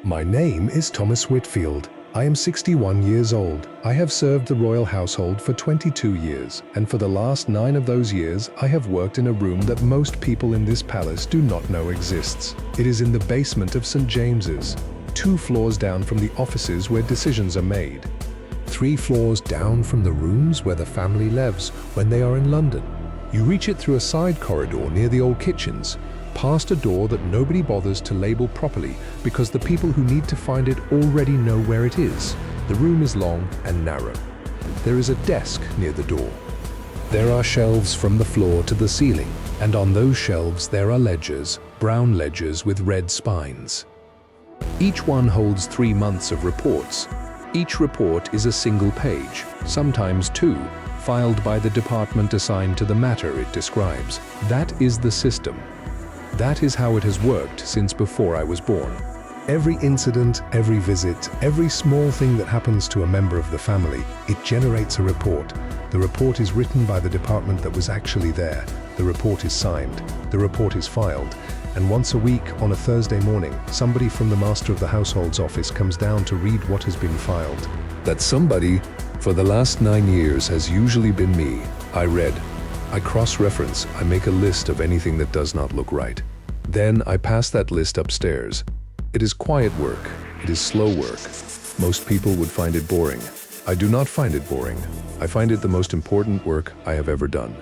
My name is Thomas Whitfield. I am 61 years old. I have served the royal household for 22 years, and for the last 9 of those years, I have worked in a room that most people in this palace do not know exists. It is in the basement of St. James's, 2 floors down from the offices where decisions are made. 3 floors down from the rooms where the family lives when they are in London. You reach it through a side corridor near the old kitchens, past a door that nobody bothers to label properly because the people who need to find it already know where it is. The room is long and narrow. There is a desk near the door. There are shelves from the floor to the ceiling, and on those shelves there are ledgers, brown ledgers with red spines. Each one holds 3 months of reports. Each report is a single page, sometimes 2, filed by the department assigned to the matter it describes. That is the system. That is how it has worked since before I was born. Every incident, every visit, every small thing that happens to a member of the family, it generates a report. The report is written by the department that was actually there. The report is signed. The report is filed. And once a week, on a Thursday morning, somebody from the Master of the Household's office comes down to read what has been filed. That somebody, for the last 9 years, has usually been me. I read. I cross-reference, I make a list of anything that does not look right. Then I pass that list upstairs. It is quiet work. It is slow work. Most people would find it boring. I do not find it boring. I find it the most important work I have ever done.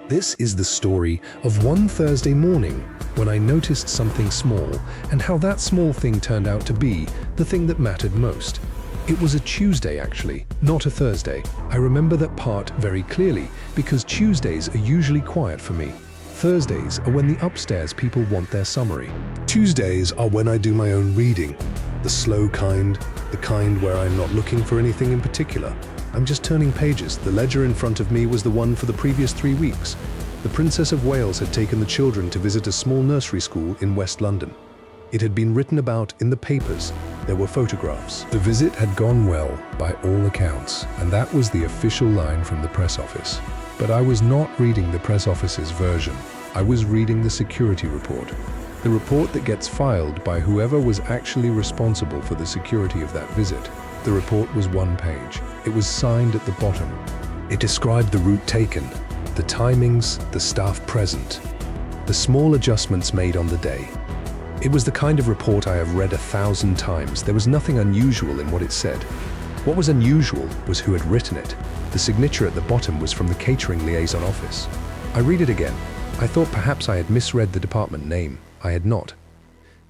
This is the story of one Thursday morning when I noticed something small and how that small thing turned out to be the thing that mattered most. It was a Tuesday actually, not a Thursday. I remember that part very clearly because Tuesdays are usually quiet for me. Thursdays are when the upstairs people want their summary. Tuesdays are when I do my own reading. The slow kind, the kind where I'm not looking for anything in particular. I'm just turning pages. The ledger in front of me was the one for the previous 3 weeks. The Princess of Wales had taken the children to visit a small nursery school in West London. It had been written about in the papers. There were photographs. The visit had gone well, by all accounts, and that was the official line from the press office. But I was not reading the press office's version. I was reading the security report. The report that gets filed by whoever was actually responsible for the security of that visit. The report was 1 page. It was signed at the bottom. It described the route taken, the timings, the staff present, the small adjustments made on the day. It was the kind of report I have read 1,000 times. There was nothing unusual in what it said. What was unusual was who had written it. The signature at the bottom was from the catering liaison office. I read it again. I thought perhaps I had misread the department name. I had not.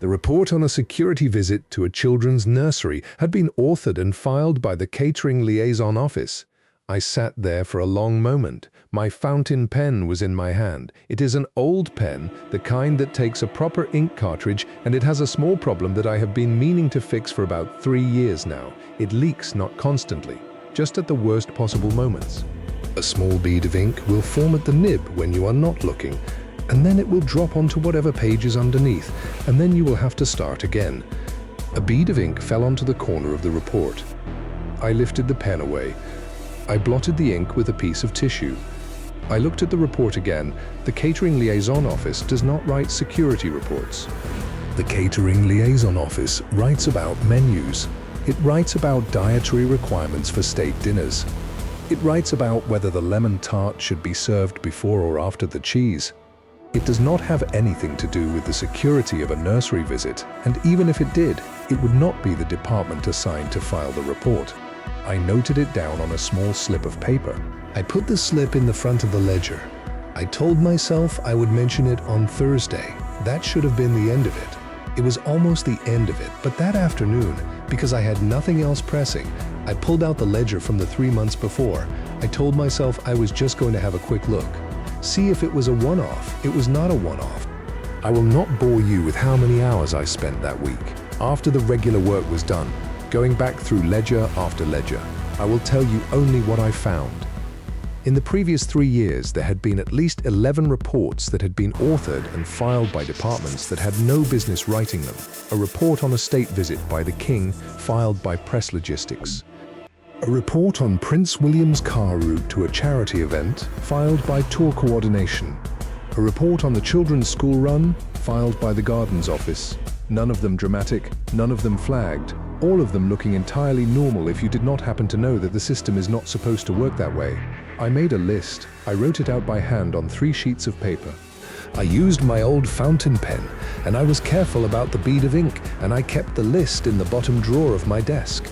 The report on a security visit to a children's nursery had been authored and filed by the catering liaison office. I sat there for a long moment. My fountain pen was in my hand. It is an old pen, the kind that takes a proper ink cartridge, and it has a small problem that I have been meaning to fix for about 3 years now. It leaks not constantly, just at the worst possible moments. A small bead of ink will form at the nib when you are not looking, and then it will drop onto whatever page is underneath, and then you will have to start again. A bead of ink fell onto the corner of the report. I lifted the pen away. I blotted the ink with a piece of tissue. I looked at the report again. The catering liaison office does not write security reports. The catering liaison office writes about menus. It writes about dietary requirements for state dinners. It writes about whether the lemon tart should be served before or after the cheese. It does not have anything to do with the security of a nursery visit, and even if it did, it would not be the department assigned to file the report. I noted it down on a small slip of paper. I put the slip in the front of the ledger. I told myself I would mention it on Thursday. That should have been the end of it. It was almost the end of it, but that afternoon, because I had nothing else pressing, I pulled out the ledger from the 3 months before. I told myself I was just going to have a quick look. See if it was a one-off. It was not a one-off. I will not bore you with how many hours I spent that week. After the regular work was done, going back through ledger after ledger, I will tell you only what I found. In the previous 3 years, there had been at least 11 reports that had been authored and filed by departments that had no business writing them. A report on a state visit by the King, filed by Press Logistics. A report on Prince William's car route to a charity event, filed by Tour Coordination. A report on the children's school run, filed by the Gardens Office. None of them dramatic, none of them flagged, all of them looking entirely normal if you did not happen to know that the system is not supposed to work that way. I made a list. I wrote it out by hand on 3 sheets of paper. I used my old fountain pen, and I was careful about the bead of ink, and I kept the list in the bottom drawer of my desk.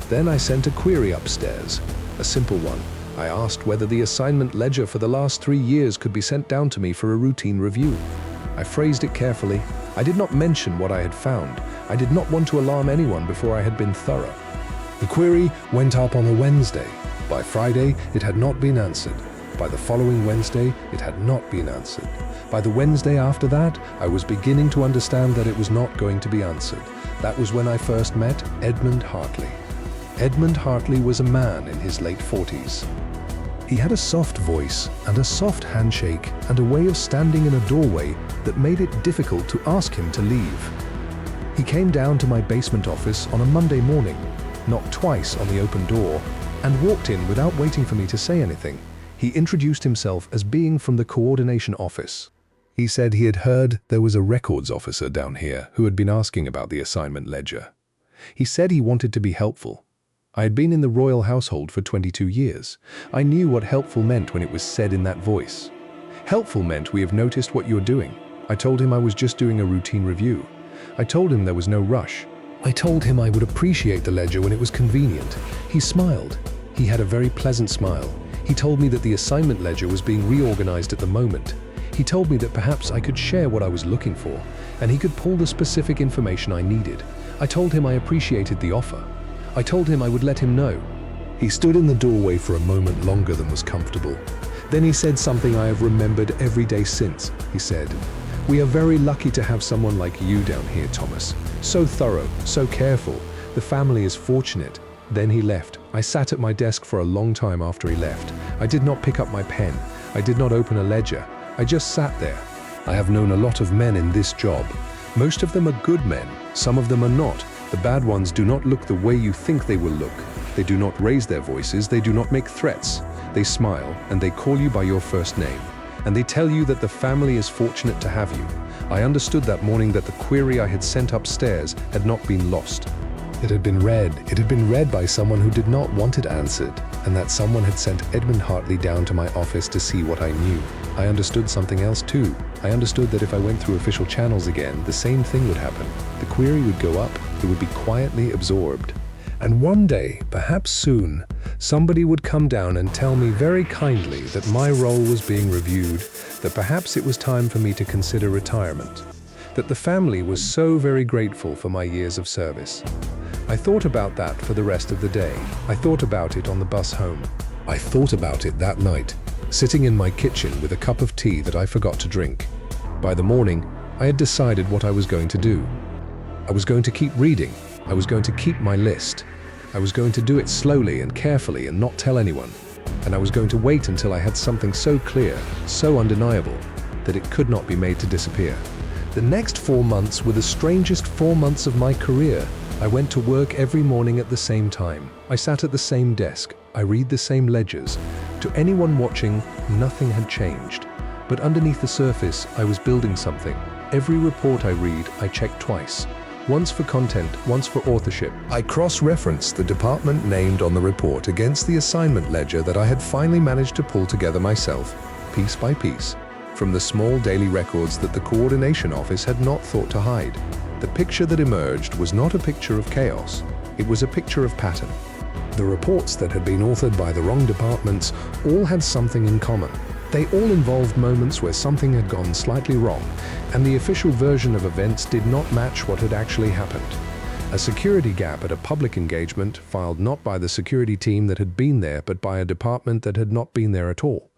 Then I sent a query upstairs, a simple one. I asked whether the assignment ledger for the last 3 years could be sent down to me for a routine review. I phrased it carefully. I did not mention what I had found. I did not want to alarm anyone before I had been thorough. The query went up on a Wednesday. By Friday, it had not been answered. By the following Wednesday, it had not been answered. By the Wednesday after that, I was beginning to understand that it was not going to be answered. That was when I first met Edmund Hartley. Edmund Hartley was a man in his late 40s. He had a soft voice and a soft handshake and a way of standing in a doorway that made it difficult to ask him to leave. He came down to my basement office on a Monday morning, knocked twice on the open door, and walked in without waiting for me to say anything. He introduced himself as being from the coordination office. He said he had heard there was a records officer down here who had been asking about the assignment ledger. He said he wanted to be helpful. I had been in the royal household for 22 years. I knew what helpful meant when it was said in that voice. Helpful meant we have noticed what you're doing. I told him I was just doing a routine review. I told him there was no rush. I told him I would appreciate the ledger when it was convenient. He smiled. He had a very pleasant smile. He told me that the assignment ledger was being reorganized at the moment. He told me that perhaps I could share what I was looking for, and he could pull the specific information I needed. I told him I appreciated the offer. I told him I would let him know. He stood in the doorway for a moment longer than was comfortable. Then he said something I have remembered every day since. He said, "We are very lucky to have someone like you down here, Thomas. So thorough, so careful. The family is fortunate." Then he left. I sat at my desk for a long time after he left. I did not pick up my pen. I did not open a ledger. I just sat there. I have known a lot of men in this job. Most of them are good men. Some of them are not. The bad ones do not look the way you think they will look. They do not raise their voices. They do not make threats. They smile and they call you by your first name. And they tell you that the family is fortunate to have you. I understood that morning that the query I had sent upstairs had not been lost. It had been read. It had been read by someone who did not want it answered, and that someone had sent Edmund Hartley down to my office to see what I knew. I understood something else too. I understood that if I went through official channels again, the same thing would happen. The query would go up. It would be quietly absorbed. And one day, perhaps soon, somebody would come down and tell me very kindly that my role was being reviewed, that perhaps it was time for me to consider retirement, that the family was so very grateful for my years of service. I thought about that for the rest of the day. I thought about it on the bus home. I thought about it that night, sitting in my kitchen with a cup of tea that I forgot to drink. By the morning, I had decided what I was going to do. I was going to keep reading. I was going to keep my list. I was going to do it slowly and carefully and not tell anyone. And I was going to wait until I had something so clear, so undeniable, that it could not be made to disappear. The next 4 months were the strangest 4 months of my career. I went to work every morning at the same time. I sat at the same desk. I read the same ledgers. To anyone watching, nothing had changed. But underneath the surface, I was building something. Every report I read, I check twice. Once for content, once for authorship. I cross-reference the department named on the report against the assignment ledger that I had finally managed to pull together myself, piece by piece, from the small daily records that the coordination office had not thought to hide. The picture that emerged was not a picture of chaos. It was a picture of pattern. The reports that had been authored by the wrong departments all had something in common. They all involved moments where something had gone slightly wrong, and the official version of events did not match what had actually happened. A security gap at a public engagement filed not by the security team that had been there, but by a department that had not been there at all.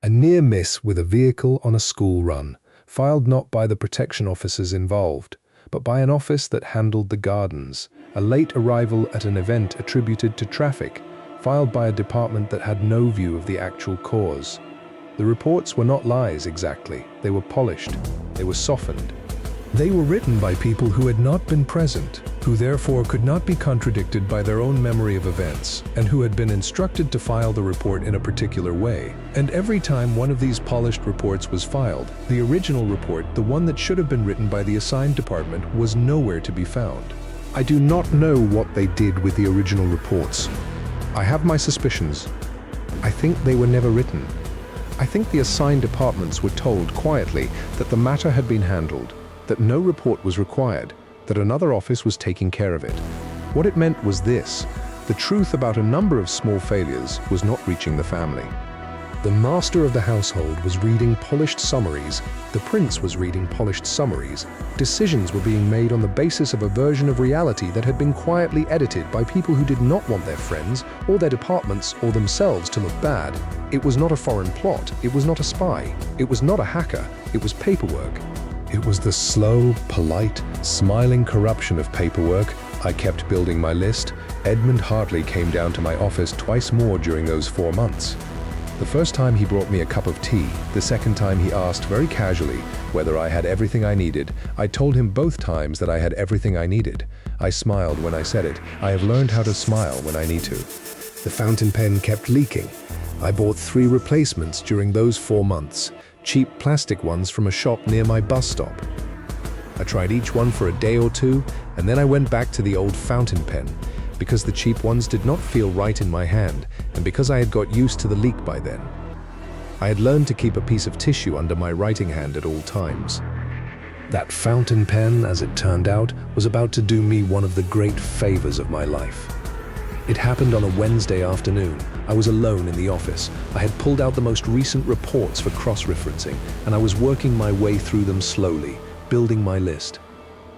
A near miss with a vehicle on a school run, filed not by the protection officers involved, but by an office that handled the gardens. A late arrival at an event attributed to traffic, filed by a department that had no view of the actual cause. The reports were not lies exactly. They were polished. They were softened. They were written by people who had not been present, who therefore could not be contradicted by their own memory of events, and who had been instructed to file the report in a particular way. And every time one of these polished reports was filed, the original report, the one that should have been written by the assigned department, was nowhere to be found. I do not know what they did with the original reports. I have my suspicions. I think they were never written. I think the assigned departments were told quietly that the matter had been handled, that no report was required, that another office was taking care of it. What it meant was this: the truth about a number of small failures was not reaching the family. The master of the household was reading polished summaries, the prince was reading polished summaries. Decisions were being made on the basis of a version of reality that had been quietly edited by people who did not want their friends, or their departments, or themselves to look bad. It was not a foreign plot, it was not a spy, it was not a hacker, it was paperwork. It was the slow, polite, smiling corruption of paperwork. I kept building my list. Edmund Hartley came down to my office twice more during those 4 months. The first time he brought me a cup of tea. The second time he asked very casually whether I had everything I needed. I told him both times that I had everything I needed. I smiled when I said it. I have learned how to smile when I need to. The fountain pen kept leaking. I bought 3 replacements during those 4 months. Cheap plastic ones from a shop near my bus stop. I tried each one for a day or two, and then I went back to the old fountain pen, because the cheap ones did not feel right in my hand, and because I had got used to the leak by then. I had learned to keep a piece of tissue under my writing hand at all times. That fountain pen, as it turned out, was about to do me one of the great favors of my life. It happened on a Wednesday afternoon. I was alone in the office. I had pulled out the most recent reports for cross-referencing, and I was working my way through them slowly, building my list.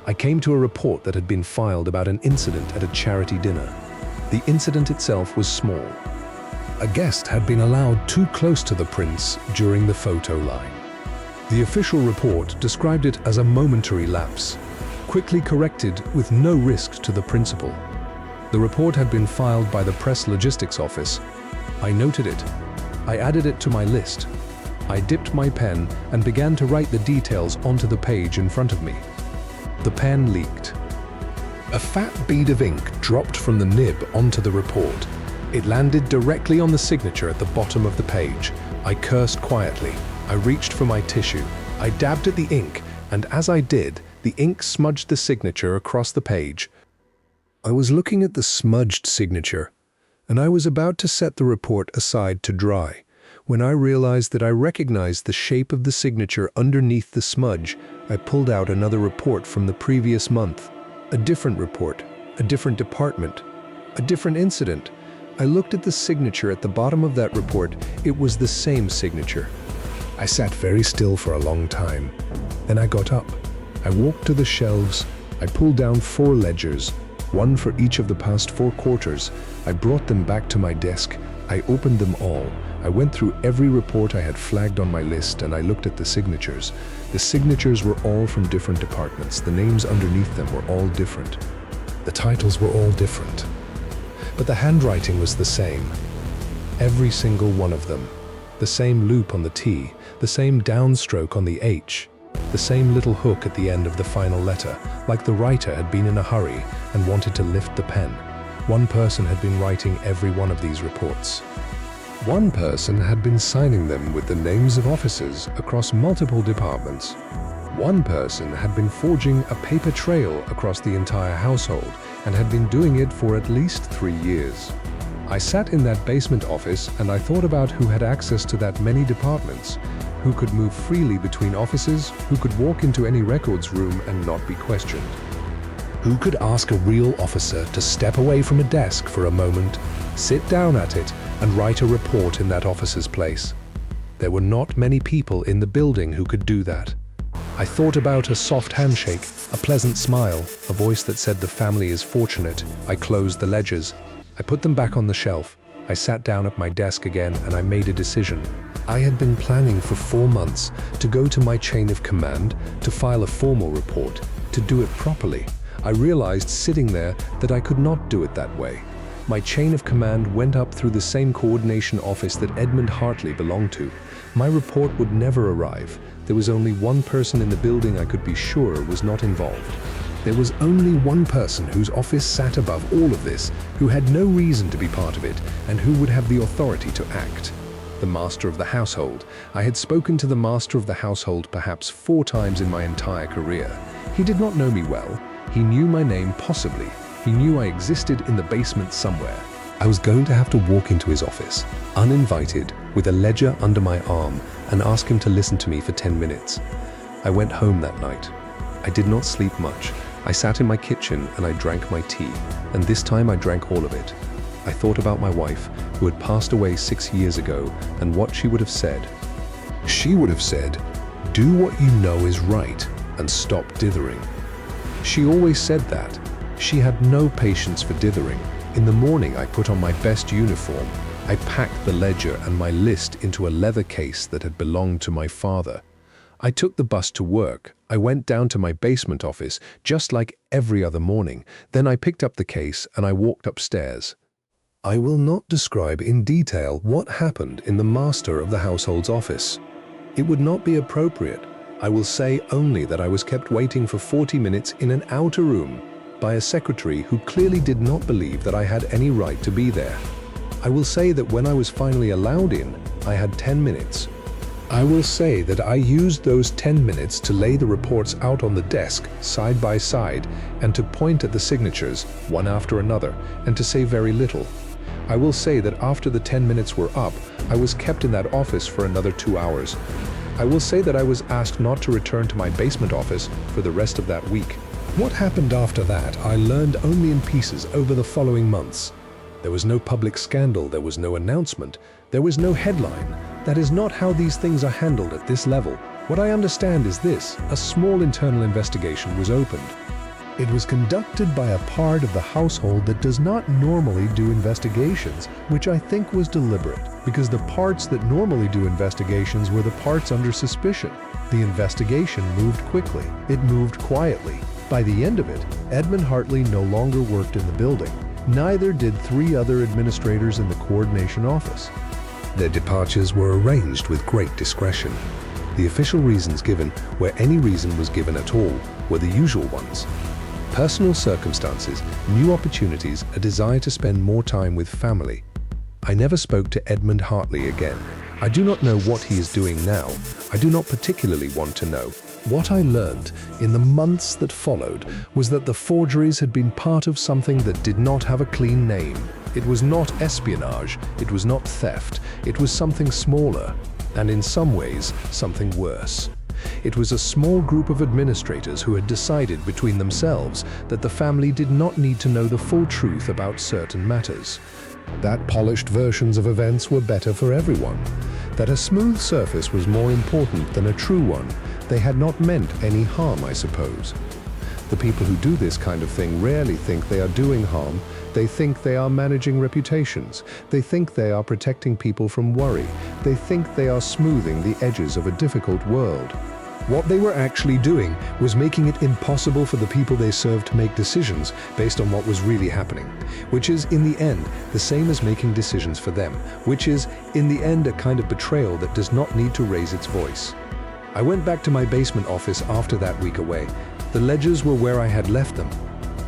I came to a report that had been filed about an incident at a charity dinner. The incident itself was small. A guest had been allowed too close to the prince during the photo line. The official report described it as a momentary lapse, quickly corrected with no risk to the principal. The report had been filed by the press logistics office. I noted it. I added it to my list. I dipped my pen and began to write the details onto the page in front of me. The pen leaked. A fat bead of ink dropped from the nib onto the report. It landed directly on the signature at the bottom of the page. I cursed quietly. I reached for my tissue. I dabbed at the ink, and as I did, the ink smudged the signature across the page. I was looking at the smudged signature, and I was about to set the report aside to dry, when I realized that I recognized the shape of the signature underneath the smudge. I pulled out another report from the previous month. A different report, a different department, a different incident. I looked at the signature at the bottom of that report. It was the same signature. I sat very still for a long time. Then I got up. I walked to the shelves. I pulled down 4 ledgers, one for each of the past 4 quarters. I brought them back to my desk. I opened them all. I went through every report I had flagged on my list, and I looked at the signatures. The signatures were all from different departments. The names underneath them were all different. The titles were all different. But the handwriting was the same. Every single one of them. The same loop on the T, the same downstroke on the H, the same little hook at the end of the final letter, like the writer had been in a hurry and wanted to lift the pen. One person had been writing every one of these reports. One person had been signing them with the names of officers across multiple departments. One person had been forging a paper trail across the entire household and had been doing it for at least 3 years. I sat in that basement office and I thought about who had access to that many departments, who could move freely between offices, who could walk into any records room and not be questioned. Who could ask a real officer to step away from a desk for a moment, sit down at it, and write a report in that officer's place? There were not many people in the building who could do that. I thought about a soft handshake, a pleasant smile, a voice that said the family is fortunate. I closed the ledgers. I put them back on the shelf. I sat down at my desk again and I made a decision. I had been planning for 4 months to go to my chain of command, to file a formal report, to do it properly. I realized sitting there that I could not do it that way. My chain of command went up through the same coordination office that Edmund Hartley belonged to. My report would never arrive. There was only one person in the building I could be sure was not involved. There was only one person whose office sat above all of this, who had no reason to be part of it, and who would have the authority to act. The master of the household. I had spoken to the master of the household perhaps 4 times in my entire career. He did not know me well. He knew my name possibly. He knew I existed in the basement somewhere. I was going to have to walk into his office, uninvited, with a ledger under my arm, and ask him to listen to me for 10 minutes. I went home that night. I did not sleep much. I sat in my kitchen and I drank my tea, and this time I drank all of it. I thought about my wife, who had passed away 6 years ago, and what she would have said. She would have said, "Do what you know is right, and stop dithering." She always said that. She had no patience for dithering. In the morning, I put on my best uniform. I packed the ledger and my list into a leather case that had belonged to my father. I took the bus to work. I went down to my basement office, just like every other morning. Then I picked up the case and I walked upstairs. I will not describe in detail what happened in the master of the household's office. It would not be appropriate. I will say only that I was kept waiting for 40 minutes in an outer room by a secretary who clearly did not believe that I had any right to be there. I will say that when I was finally allowed in, I had 10 minutes. I will say that I used those 10 minutes to lay the reports out on the desk, side by side, and to point at the signatures, one after another, and to say very little. I will say that after the 10 minutes were up, I was kept in that office for another 2 hours. I will say that I was asked not to return to my basement office for the rest of that week. What happened after that, I learned only in pieces over the following months. There was no public scandal, there was no announcement, there was no headline. That is not how these things are handled at this level. What I understand is this: a small internal investigation was opened. It was conducted by a part of the household that does not normally do investigations, which I think was deliberate, because the parts that normally do investigations were the parts under suspicion. The investigation moved quickly. It moved quietly. By the end of it, Edmund Hartley no longer worked in the building. Neither did 3 other administrators in the coordination office. Their departures were arranged with great discretion. The official reasons given, where any reason was given at all, were the usual ones. Personal circumstances, new opportunities, a desire to spend more time with family. I never spoke to Edmund Hartley again. I do not know what he is doing now. I do not particularly want to know. What I learned in the months that followed was that the forgeries had been part of something that did not have a clean name. It was not espionage, it was not theft, it was something smaller, and in some ways, something worse. It was a small group of administrators who had decided between themselves that the family did not need to know the full truth about certain matters. That polished versions of events were better for everyone. That a smooth surface was more important than a true one. They had not meant any harm, I suppose. The people who do this kind of thing rarely think they are doing harm. They think they are managing reputations. They think they are protecting people from worry. They think they are smoothing the edges of a difficult world. What they were actually doing was making it impossible for the people they served to make decisions based on what was really happening, which is, in the end, the same as making decisions for them, which is, in the end, a kind of betrayal that does not need to raise its voice. I went back to my basement office after that week away. The ledgers were where I had left them.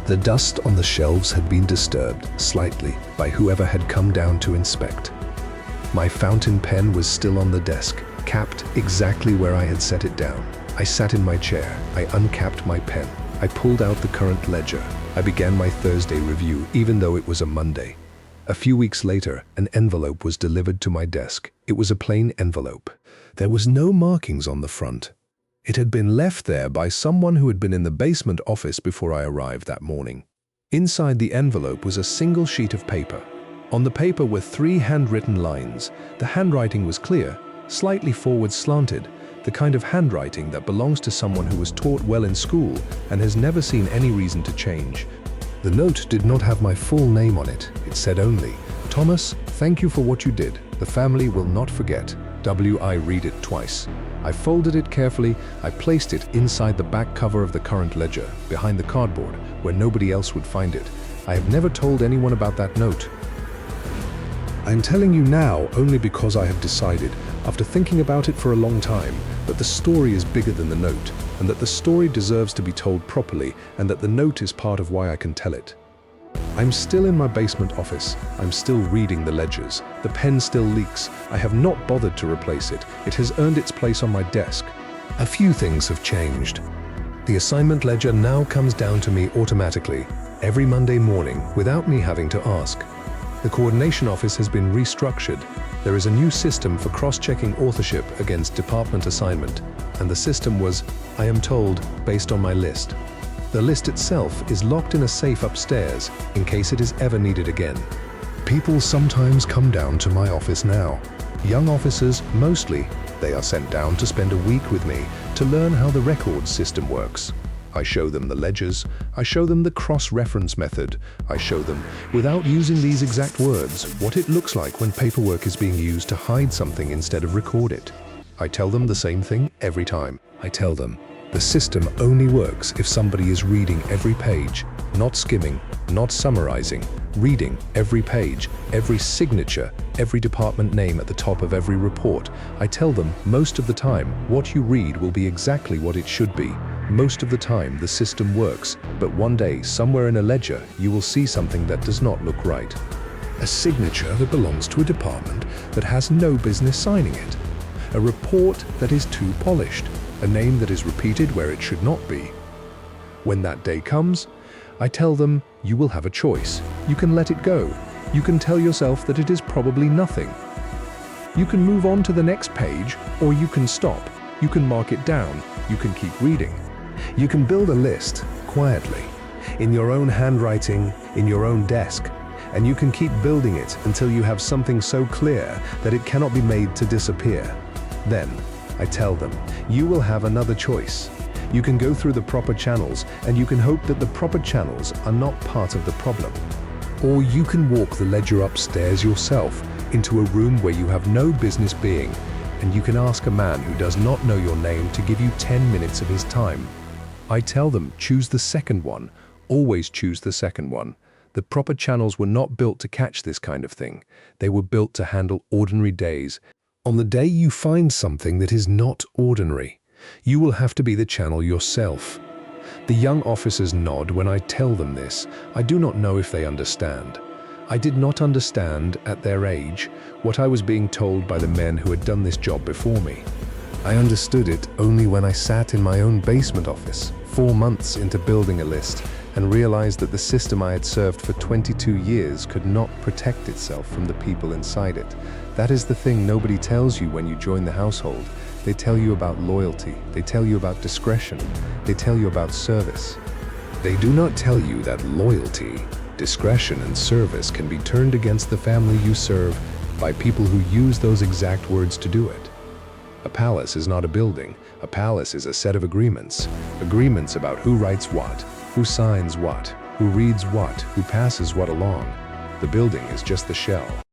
The dust on the shelves had been disturbed, slightly, by whoever had come down to inspect. My fountain pen was still on the desk, capped exactly where I had set it down. I sat in my chair. I uncapped my pen. I pulled out the current ledger. I began my Thursday review, even though it was a Monday. A few weeks later, an envelope was delivered to my desk. It was a plain envelope. There was no markings on the front. It had been left there by someone who had been in the basement office before I arrived that morning. Inside the envelope was a single sheet of paper. On the paper were 3 handwritten lines. The handwriting was clear, slightly forward slanted, the kind of handwriting that belongs to someone who was taught well in school and has never seen any reason to change. The note did not have my full name on it. It said only, "Thomas, thank you for what you did. The family will not forget." I read it twice. I folded it carefully. I placed it inside the back cover of the current ledger, behind the cardboard, where nobody else would find it. I have never told anyone about that note. I'm telling you now only because I have decided after thinking about it for a long time, that the story is bigger than the note, and that the story deserves to be told properly, and that the note is part of why I can tell it. I'm still in my basement office. I'm still reading the ledgers. The pen still leaks. I have not bothered to replace it. It has earned its place on my desk. A few things have changed. The assignment ledger now comes down to me automatically, every Monday morning, without me having to ask. The coordination office has been restructured. There is a new system for cross-checking authorship against department assignment, and the system was, I am told, based on my list. The list itself is locked in a safe upstairs in case it is ever needed again. People sometimes come down to my office now. Young officers, mostly. They are sent down to spend a week with me to learn how the records system works. I show them the ledgers. I show them the cross-reference method. I show them, without using these exact words, what it looks like when paperwork is being used to hide something instead of record it. I tell them the same thing every time. I tell them, the system only works if somebody is reading every page, not skimming, not summarizing, reading every page, every signature, every department name at the top of every report. I tell them most of the time what you read will be exactly what it should be. Most of the time the system works, but one day somewhere in a ledger you will see something that does not look right. A signature that belongs to a department that has no business signing it. A report that is too polished. A name that is repeated where it should not be. When that day comes, I tell them, you will have a choice. You can let it go. You can tell yourself that it is probably nothing. You can move on to the next page, or you can stop. You can mark it down. You can keep reading. You can build a list, quietly, in your own handwriting, in your own desk, and you can keep building it until you have something so clear that it cannot be made to disappear. Then, I tell them, you will have another choice. You can go through the proper channels, and you can hope that the proper channels are not part of the problem. Or you can walk the ledger upstairs yourself into a room where you have no business being, and you can ask a man who does not know your name to give you 10 minutes of his time. I tell them, choose the second one. Always choose the second one. The proper channels were not built to catch this kind of thing. They were built to handle ordinary days. On the day you find something that is not ordinary, you will have to be the channel yourself. The young officers nod when I tell them this. I do not know if they understand. I did not understand, at their age, what I was being told by the men who had done this job before me. I understood it only when I sat in my own basement office, 4 months into building a list, and realized that the system I had served for 22 years could not protect itself from the people inside it. That is the thing nobody tells you when you join the household. They tell you about loyalty. They tell you about discretion. They tell you about service. They do not tell you that loyalty, discretion, and service can be turned against the family you serve by people who use those exact words to do it. A palace is not a building. A palace is a set of agreements. Agreements about who writes what, who signs what, who reads what, who passes what along. The building is just the shell.